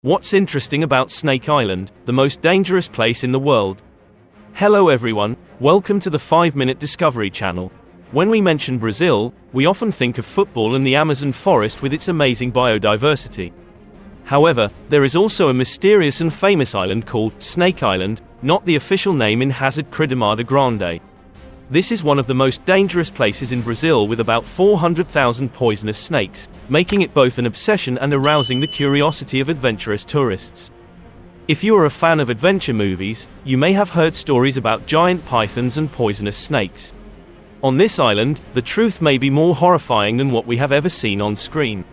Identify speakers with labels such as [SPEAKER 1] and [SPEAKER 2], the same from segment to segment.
[SPEAKER 1] What's interesting about Snake Island, the most dangerous place in the world? Hello everyone, welcome to the 5-Minute Discovery Channel. When we mention Brazil, we often think of football and the Amazon forest with its amazing biodiversity. However, there is also a mysterious and famous island called Snake Island, not the official name in Hazard Cridamada Grande. This is one of the most dangerous places in Brazil with about 400,000 poisonous snakes, making it both an obsession and arousing the curiosity of adventurous tourists. If you are a fan of adventure movies, you may have heard stories about giant pythons and poisonous snakes. On this island, the truth may be more horrifying than what we have ever seen on screen.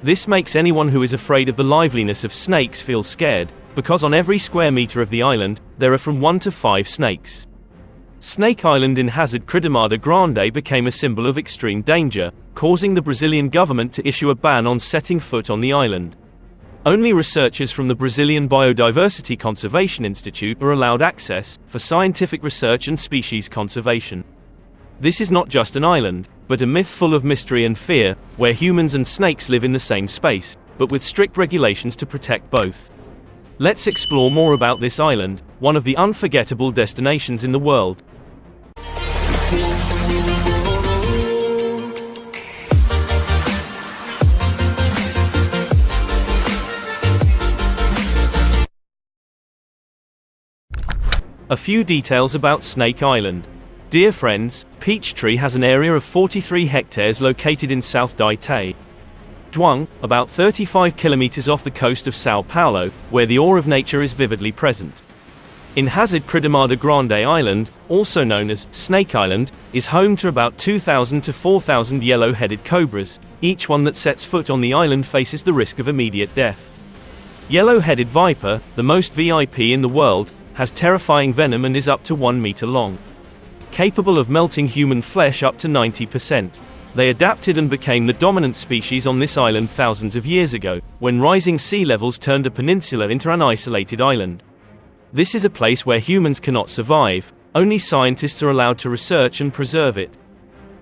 [SPEAKER 1] This makes anyone who is afraid of the liveliness of snakes feel scared, because on every square meter of the island, there are from 1 to 5 snakes. Snake Island in Hazard Cridamada Grande became a symbol of extreme danger, causing the Brazilian government to issue a ban on setting foot on the island. Only researchers from the Brazilian Biodiversity Conservation Institute are allowed access, for scientific research and species conservation. This is not just an island, but a myth full of mystery and fear, where humans and snakes live in the same space, but with strict regulations to protect both. Let's explore more about this island, one of the unforgettable destinations in the world. A few details about Snake Island. Dear friends, Peachtree has an area of 43 hectares located in South Dai Tay. Duong, about 35 kilometers off the coast of Sao Paulo, where the awe of nature is vividly present. In Hazard Cridamada Grande Island, also known as Snake Island, is home to about 2,000 to 4,000 yellow-headed cobras. Each one that sets foot on the island faces the risk of immediate death. Yellow-headed viper, the most VIP in the world, has terrifying venom and is up to 1 meter long. Capable of melting human flesh up to 90%. They adapted and became the dominant species on this island thousands of years ago, when rising sea levels turned a peninsula into an isolated island. This is a place where humans cannot survive, only scientists are allowed to research and preserve it.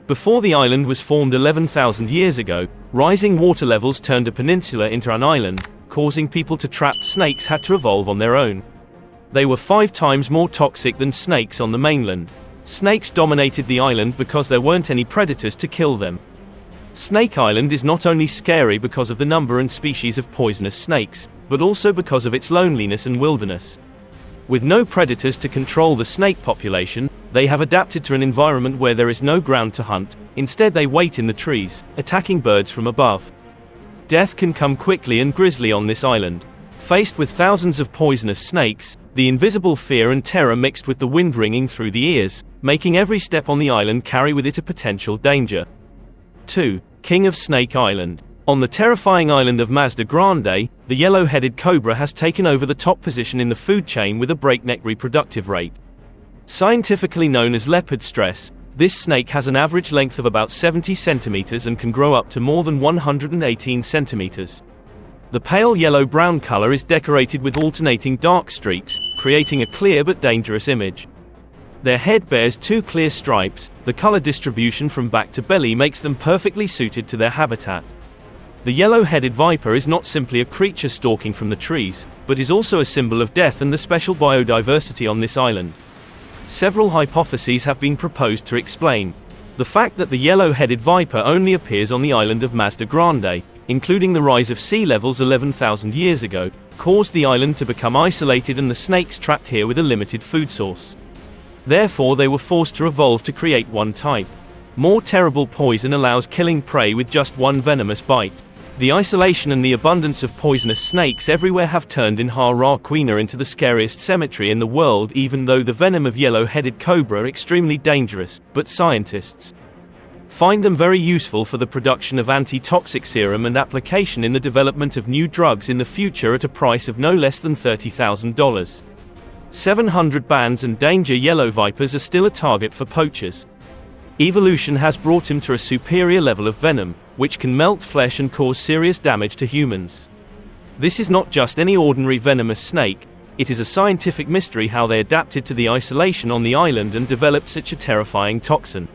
[SPEAKER 1] Before the island was formed 11,000 years ago, rising water levels turned a peninsula into an island, causing people to trap snakes had to evolve on their own. They were 5 times more toxic than snakes on the mainland. Snakes dominated the island because there weren't any predators to kill them. Snake Island is not only scary because of the number and species of poisonous snakes, but also because of its loneliness and wilderness. With no predators to control the snake population, they have adapted to an environment where there is no ground to hunt. Instead they wait in the trees, attacking birds from above. Death can come quickly and grisly on this island. Faced with thousands of poisonous snakes, the invisible fear and terror mixed with the wind ringing through the ears, making every step on the island carry with it a potential danger. 2. King of Snake Island. On the terrifying island of Mazda Grande, the yellow-headed cobra has taken over the top position in the food chain with a breakneck reproductive rate. Scientifically known as leopard stress, this snake has an average length of about 70 centimeters and can grow up to more than 118 centimeters. The pale yellow-brown color is decorated with alternating dark streaks, creating a clear but dangerous image. Their head bears 2 clear stripes. The color distribution from back to belly makes them perfectly suited to their habitat. The yellow-headed viper is not simply a creature stalking from the trees, but is also a symbol of death and the special biodiversity on this island. Several hypotheses have been proposed to explain. The fact that the yellow-headed viper only appears on the island of Mazda Grande, including the rise of sea levels 11,000 years ago, caused the island to become isolated and the snakes trapped here with a limited food source. Therefore they were forced to evolve to create one type. More terrible poison allows killing prey with just one venomous bite. The isolation and the abundance of poisonous snakes everywhere have turned Horrifying into the scariest cemetery in the world, even though the venom of yellow-headed cobra are extremely dangerous, but scientists find them very useful for the production of anti-toxic serum and application in the development of new drugs in the future at a price of no less than $30,000. 700 bands and danger yellow vipers are still a target for poachers. Evolution has brought him to a superior level of venom, which can melt flesh and cause serious damage to humans. This is not just any ordinary venomous snake, it is a scientific mystery how they adapted to the isolation on the island and developed such a terrifying toxin.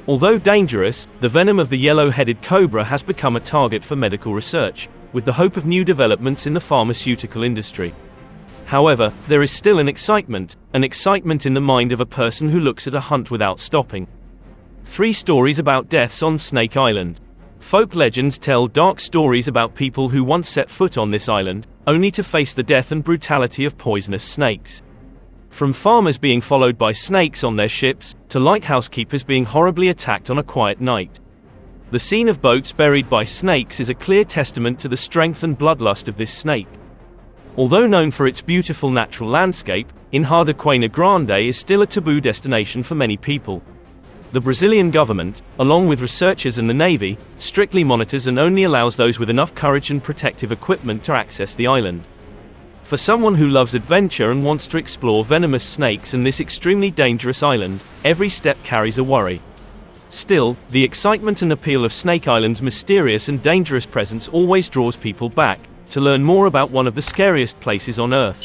[SPEAKER 1] Although dangerous, the venom of the yellow-headed cobra has become a target for medical research, with the hope of new developments in the pharmaceutical industry. However, there is still an excitement in the mind of a person who looks at a hunt without stopping. 3 stories about deaths on Snake Island. Folk legends tell dark stories about people who once set foot on this island, only to face the death and brutality of poisonous snakes. From farmers being followed by snakes on their ships, to lighthouse keepers being horribly attacked on a quiet night. The scene of boats buried by snakes is a clear testament to the strength and bloodlust of this snake. Although known for its beautiful natural landscape, Hazard Cridamada Grande is still a taboo destination for many people. The Brazilian government, along with researchers and the Navy, strictly monitors and only allows those with enough courage and protective equipment to access the island. For someone who loves adventure and wants to explore venomous snakes and this extremely dangerous island, every step carries a worry. Still, the excitement and appeal of Snake Island's mysterious and dangerous presence always draws people back, to learn more about one of the scariest places on Earth.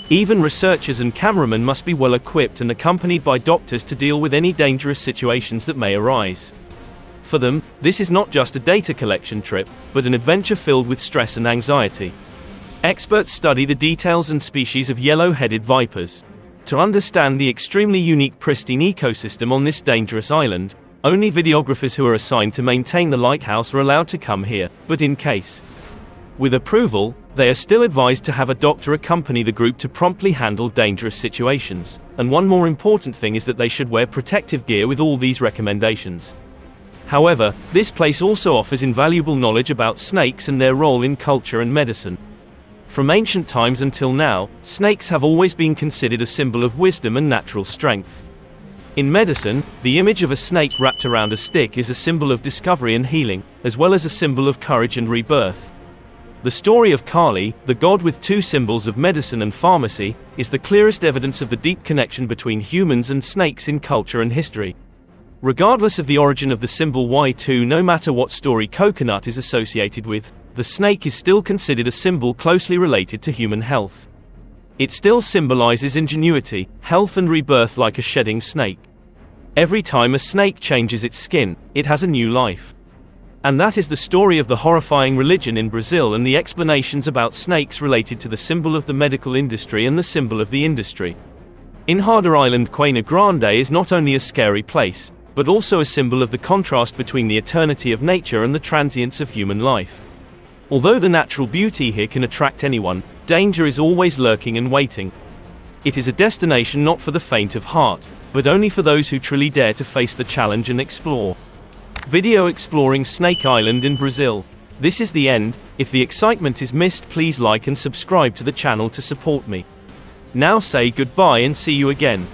[SPEAKER 1] Even researchers and cameramen must be well equipped and accompanied by doctors to deal with any dangerous situations that may arise. For them, this is not just a data collection trip, but an adventure filled with stress and anxiety. Experts study the details and species of yellow-headed vipers. To understand the extremely unique pristine ecosystem on this dangerous island, only videographers who are assigned to maintain the lighthouse are allowed to come here, but in case with approval, they are still advised to have a doctor accompany the group to promptly handle dangerous situations. And one more important thing is that they should wear protective gear with all these recommendations. However, this place also offers invaluable knowledge about snakes and their role in culture and medicine. From ancient times until now, snakes have always been considered a symbol of wisdom and natural strength. In medicine, the image of a snake wrapped around a stick is a symbol of discovery and healing, as well as a symbol of courage and rebirth. The story of Kali, the god with 2 symbols of medicine and pharmacy, is the clearest evidence of the deep connection between humans and snakes in culture and history. Regardless of the origin of the symbol Y2, no matter what story coconut is associated with, the snake is still considered a symbol closely related to human health. It still symbolizes ingenuity, health and rebirth like a shedding snake. Every time a snake changes its skin, it has a new life. And that is the story of the horrifying religion in Brazil and the explanations about snakes related to the symbol of the medical industry and the symbol of the industry. Hazard Island Cridamada Grande is not only a scary place, but also a symbol of the contrast between the eternity of nature and the transience of human life. Although the natural beauty here can attract anyone, danger is always lurking and waiting. It is a destination not for the faint of heart, but only for those who truly dare to face the challenge and explore. Video exploring Snake Island in Brazil. This is the end. If the excitement is missed, please like and subscribe to the channel to support me. Now say goodbye and see you again.